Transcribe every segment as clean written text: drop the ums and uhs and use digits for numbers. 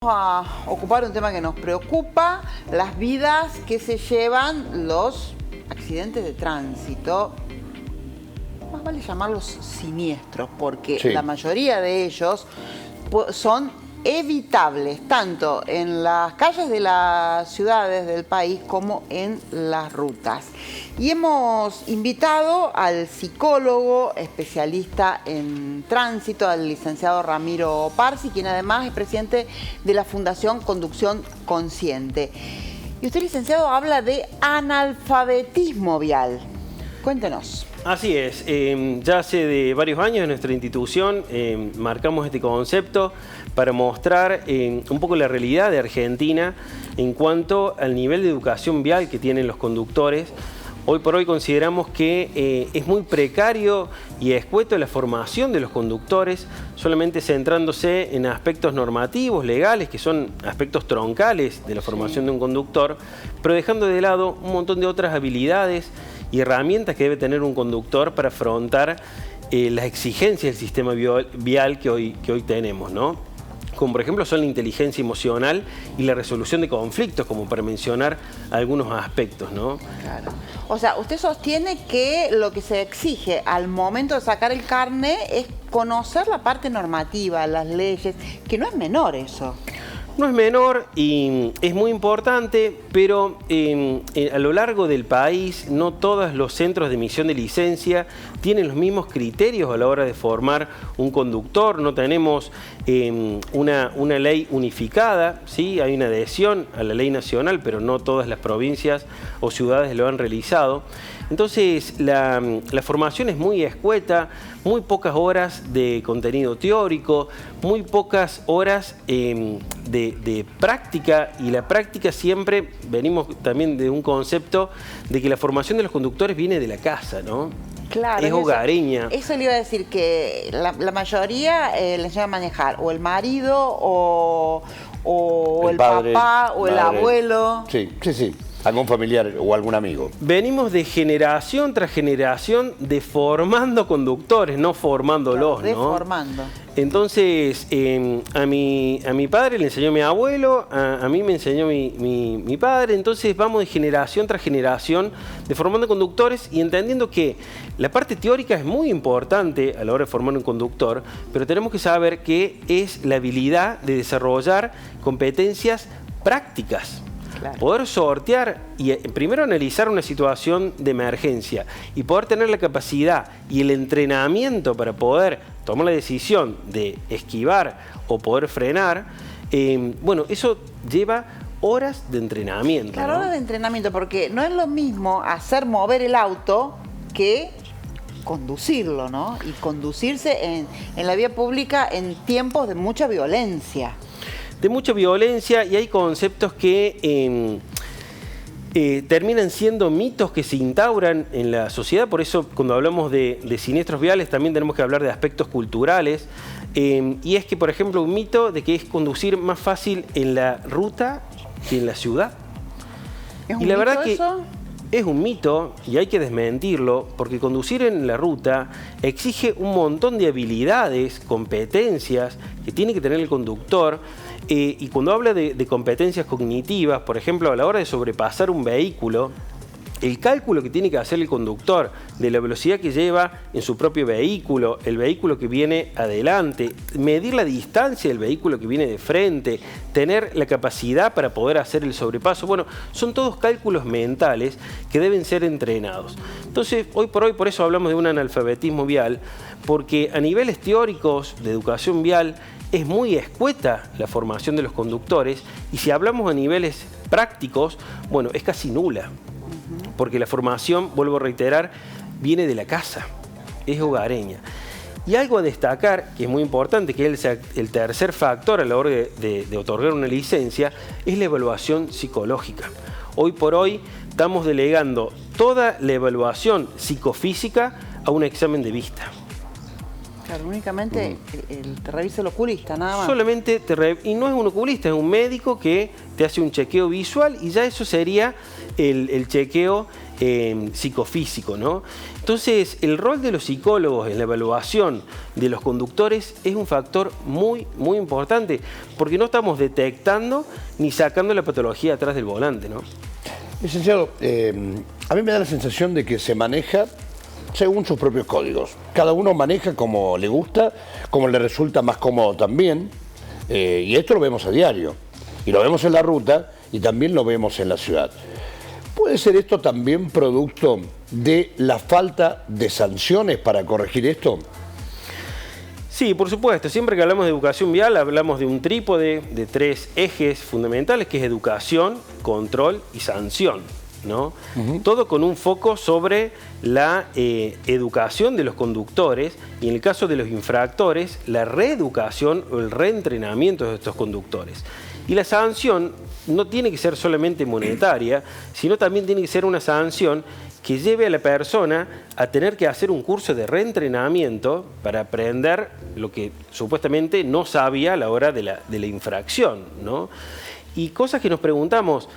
A ocupar un tema que nos preocupa, las vidas que se llevan los accidentes de tránsito. Más vale llamarlos siniestros, porque Sí. la mayoría de ellos son evitables, tanto en las calles de las ciudades del país como en las rutas. Y hemos invitado al psicólogo especialista en tránsito, al licenciado Ramiro Parsi, quien además es presidente de la Fundación Conducción Consciente. Y usted, licenciado, habla de analfabetismo vial. Cuéntenos. Así es, ya hace de varios años en nuestra institución marcamos este concepto para mostrar un poco la realidad de Argentina en cuanto al nivel de educación vial que tienen los conductores. Hoy por hoy consideramos que es muy precario y escueto la formación de los conductores, solamente centrándose en aspectos normativos, legales, que son aspectos troncales de la formación de un conductor, pero dejando de lado un montón de otras habilidades y herramientas que debe tener un conductor para afrontar las exigencias del sistema vial que hoy tenemos, ¿no? Como por ejemplo son la inteligencia emocional y la resolución de conflictos, como para mencionar algunos aspectos, ¿no? Claro. O sea, usted sostiene que lo que se exige al momento de sacar el carné es conocer la parte normativa, las leyes, que no es menor eso. No es menor y es muy importante, pero a lo largo del país no todos los centros de emisión de licencia tienen los mismos criterios a la hora de formar un conductor. No tenemos una ley unificada, ¿sí? Hay una adhesión a la ley nacional, pero no todas las provincias o ciudades lo han realizado. Entonces la formación es muy escueta, muy pocas horas de contenido teórico, muy pocas horas de práctica, y la práctica siempre, venimos también de un concepto de que la formación de los conductores viene de la casa, ¿no? Claro, es hogareña. Eso le iba a decir, que la mayoría le enseña a manejar o el marido o el padre, papá o el madre. abuelo. Sí. Algún familiar o algún amigo. Venimos de generación tras generación deformando conductores, no formándolos, Claro, ¿no? deformando. Entonces, a mi padre le enseñó mi abuelo, a mí me enseñó mi padre. Entonces vamos de generación tras generación deformando conductores y entendiendo que la parte teórica es muy importante a la hora de formar un conductor, pero tenemos que saber que es la habilidad de desarrollar competencias prácticas. Claro. Poder sortear y primero analizar una situación de emergencia y poder tener la capacidad y el entrenamiento para poder tomar la decisión de esquivar o poder frenar, bueno, eso lleva horas de entrenamiento. Claro, ¿no? horas de entrenamiento, porque no es lo mismo hacer mover el auto que conducirlo, ¿no? Y conducirse en la vía pública en tiempos de mucha violencia. De mucha violencia, y hay conceptos que terminan siendo mitos que se instauran en la sociedad. Por eso cuando hablamos de siniestros viales también tenemos que hablar de aspectos culturales, y es que, por ejemplo, un mito de que es conducir más fácil en la ruta que en la ciudad. ¿Es un Y la mito verdad que eso? es un mito y hay que desmentirlo, porque conducir en la ruta exige un montón de habilidades, competencias que tiene que tener el conductor. Y cuando habla de competencias cognitivas, por ejemplo, a la hora de sobrepasar un vehículo, el cálculo que tiene que hacer el conductor de la velocidad que lleva en su propio vehículo, el vehículo que viene adelante, medir la distancia del vehículo que viene de frente, tener la capacidad para poder hacer el sobrepaso, bueno, son todos cálculos mentales que deben ser entrenados. Entonces, hoy por hoy, por eso hablamos de un analfabetismo vial, porque a niveles teóricos de educación vial es muy escueta la formación de los conductores, y si hablamos a niveles prácticos, bueno, es casi nula. Porque la formación, vuelvo a reiterar, viene de la casa, es hogareña. Y algo a destacar, que es muy importante, que es el tercer factor a la hora de otorgar una licencia, es la evaluación psicológica. Hoy por hoy estamos delegando toda la evaluación psicofísica a un examen de vista. Claro, únicamente te revisa el oculista, nada más. Solamente y no es un oculista, es un médico que te hace un chequeo visual y ya eso sería el chequeo psicofísico, ¿no? Entonces, el rol de los psicólogos en la evaluación de los conductores es un factor muy, muy importante, porque no estamos detectando ni sacando la patología atrás del volante, ¿no? Licenciado, a mí me da la sensación de que se maneja según sus propios códigos. Cada uno maneja como le gusta, como le resulta más cómodo también, y esto lo vemos a diario, y lo vemos en la ruta y también lo vemos en la ciudad. ¿Puede ser esto también producto de la falta de sanciones para corregir esto? Sí, por supuesto. Siempre que hablamos de educación vial, hablamos de un trípode de 3 ejes fundamentales, que es educación, control y sanción, ¿no? Todo con un foco sobre la educación de los conductores y, en el caso de los infractores, la reeducación o el reentrenamiento de estos conductores. Y la sanción no tiene que ser solamente monetaria, sino también tiene que ser una sanción que lleve a la persona a tener que hacer un curso de reentrenamiento para aprender lo que supuestamente no sabía a la hora de la infracción, ¿no? Y cosas que nos preguntamos,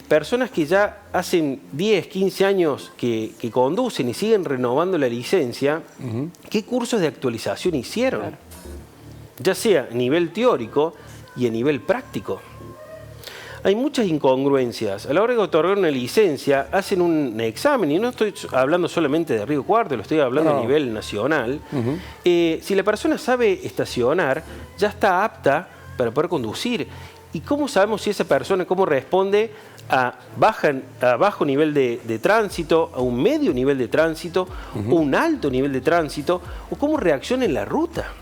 personas que ya hacen 10, 15 años que conducen y siguen renovando la licencia, ¿qué cursos de actualización hicieron? Claro. Ya sea a nivel teórico y a nivel práctico. Hay muchas incongruencias. A la hora de otorgar una licencia, hacen un examen, y no estoy hablando solamente de Río Cuarto, lo estoy hablando a nivel nacional. Si la persona sabe estacionar, ya está apta para poder conducir. ¿Y cómo sabemos si esa persona cómo responde a bajo nivel de tránsito, a un medio nivel de tránsito, o un alto nivel de tránsito, o cómo reacciona en la ruta?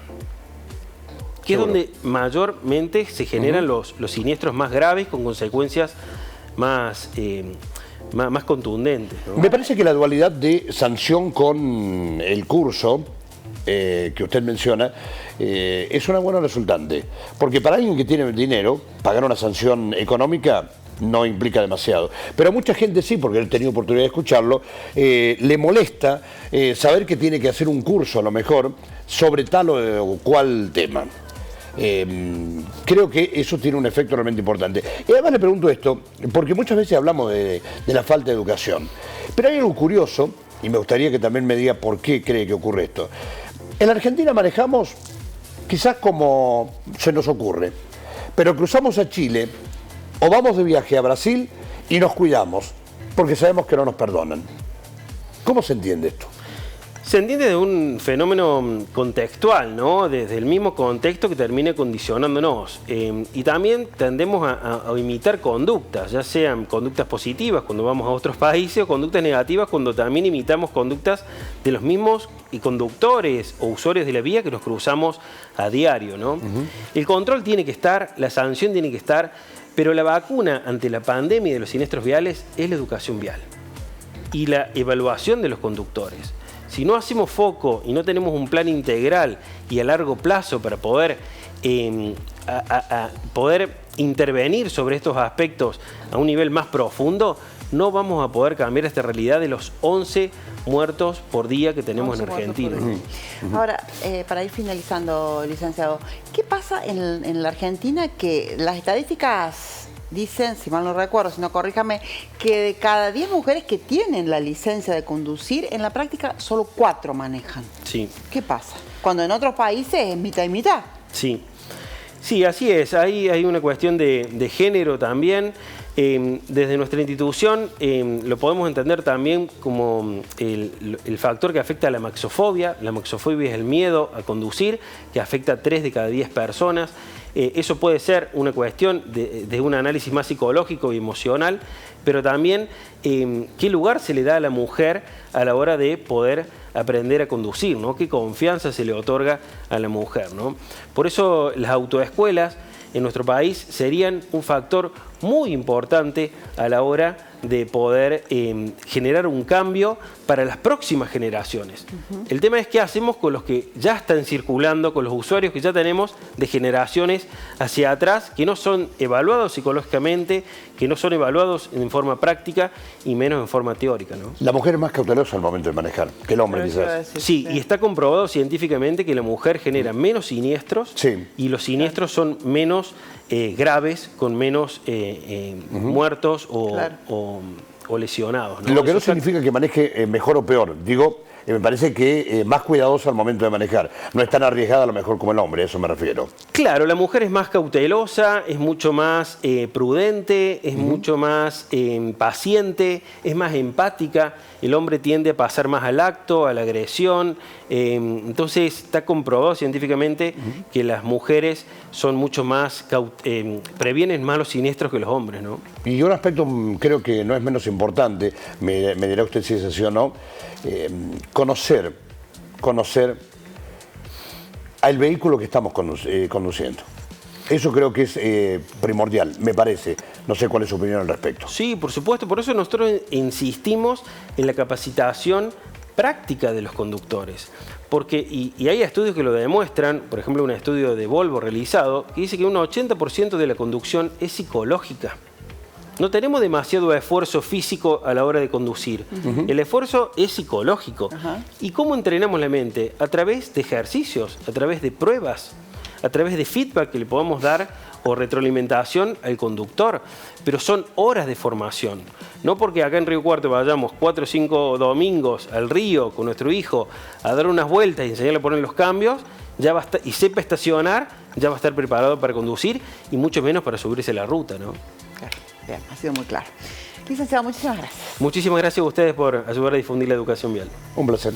Que es donde mayormente se generan los siniestros más graves con consecuencias más contundentes, ¿no? Me parece que la dualidad de sanción con el curso que usted menciona es una buena resultante, porque para alguien que tiene dinero, pagar una sanción económica no implica demasiado, pero mucha gente sí, porque he tenido oportunidad de escucharlo, le molesta saber que tiene que hacer un curso a lo mejor sobre tal o cual tema. Creo que eso tiene un efecto realmente importante. Y además le pregunto esto, porque muchas veces hablamos de la falta de educación, pero hay algo curioso, y me gustaría que también me diga por qué cree que ocurre esto. En la Argentina manejamos quizás como se nos ocurre, pero cruzamos a Chile o vamos de viaje a Brasil y nos cuidamos, porque sabemos que no nos perdonan. ¿Cómo se entiende esto? Se entiende de un fenómeno contextual, ¿no? Desde el mismo contexto que termina condicionándonos. Y también tendemos a imitar conductas, ya sean conductas positivas cuando vamos a otros países o conductas negativas cuando también imitamos conductas de los mismos conductores o usuarios de la vía que nos cruzamos a diario, ¿no? El control tiene que estar, la sanción tiene que estar, pero la vacuna ante la pandemia de los siniestros viales es la educación vial y la evaluación de los conductores. Si no hacemos foco y no tenemos un plan integral y a largo plazo para poder, poder intervenir sobre estos aspectos a un nivel más profundo, no vamos a poder cambiar esta realidad de los 11 muertos por día que tenemos en Argentina. Ahora, para ir finalizando, licenciado, ¿qué pasa en la Argentina que las estadísticas dicen, si mal no recuerdo, si no corríjame, que de cada 10 mujeres que tienen la licencia de conducir, en la práctica solo 4 manejan? Sí. ¿Qué pasa? Cuando en otros países es mitad y mitad. Sí. Sí, así es. Hay una cuestión de género también. Desde nuestra institución lo podemos entender también como el factor que afecta a la maxofobia. La maxofobia es el miedo a conducir, que afecta a 3 de cada 10 personas. Eso puede ser una cuestión de un análisis más psicológico y emocional, pero también qué lugar se le da a la mujer a la hora de poder aprender a conducir, ¿no? Qué confianza se le otorga a la mujer, ¿no? Por eso las autoescuelas en nuestro país serían un factor muy importante a la hora de poder generar un cambio para las próximas generaciones. El tema es qué hacemos con los que ya están circulando, con los usuarios que ya tenemos de generaciones hacia atrás, que no son evaluados psicológicamente, que no son evaluados en forma práctica y menos en forma teórica, ¿no? La mujer es más cautelosa al momento de manejar que el hombre, quizás. Sí, y está comprobado científicamente que la mujer genera menos siniestros y los siniestros son menos graves, con menos muertos o lesionados, ¿no? Lo que no significa que maneje mejor o peor. Digo, me parece que más cuidadoso al momento de manejar. No es tan arriesgada a lo mejor como el hombre, a eso me refiero. Claro, la mujer es más cautelosa, es mucho más prudente, es mucho más paciente, es más empática. El hombre tiende a pasar más al acto, a la agresión. Entonces está comprobado científicamente que las mujeres son mucho más, previenen más los siniestros que los hombres, ¿no? Y un aspecto creo que no es menos importante, me dirá usted si es así o no, conocer al vehículo que estamos conduciendo. Eso creo que es primordial, me parece. No sé cuál es su opinión al respecto. Sí, por supuesto. Por eso nosotros insistimos en la capacitación práctica de los conductores. Porque, y hay estudios que lo demuestran, por ejemplo, un estudio de Volvo realizado, que dice que un 80% de la conducción es psicológica. No tenemos demasiado esfuerzo físico a la hora de conducir. El esfuerzo es psicológico. ¿Y cómo entrenamos la mente? A través de ejercicios, a través de pruebas, a través de feedback que le podamos dar o retroalimentación al conductor. Pero son horas de formación. No porque acá en Río Cuarto vayamos 4 o 5 domingos al río con nuestro hijo a dar unas vueltas y enseñarle a poner los cambios, ya va a estar, y sepa estacionar, ya va a estar preparado para conducir y mucho menos para subirse a la ruta, ¿no? Claro, bien, ha sido muy claro. Licenciado, muchísimas gracias. Muchísimas gracias a ustedes por ayudar a difundir la educación vial. Un placer.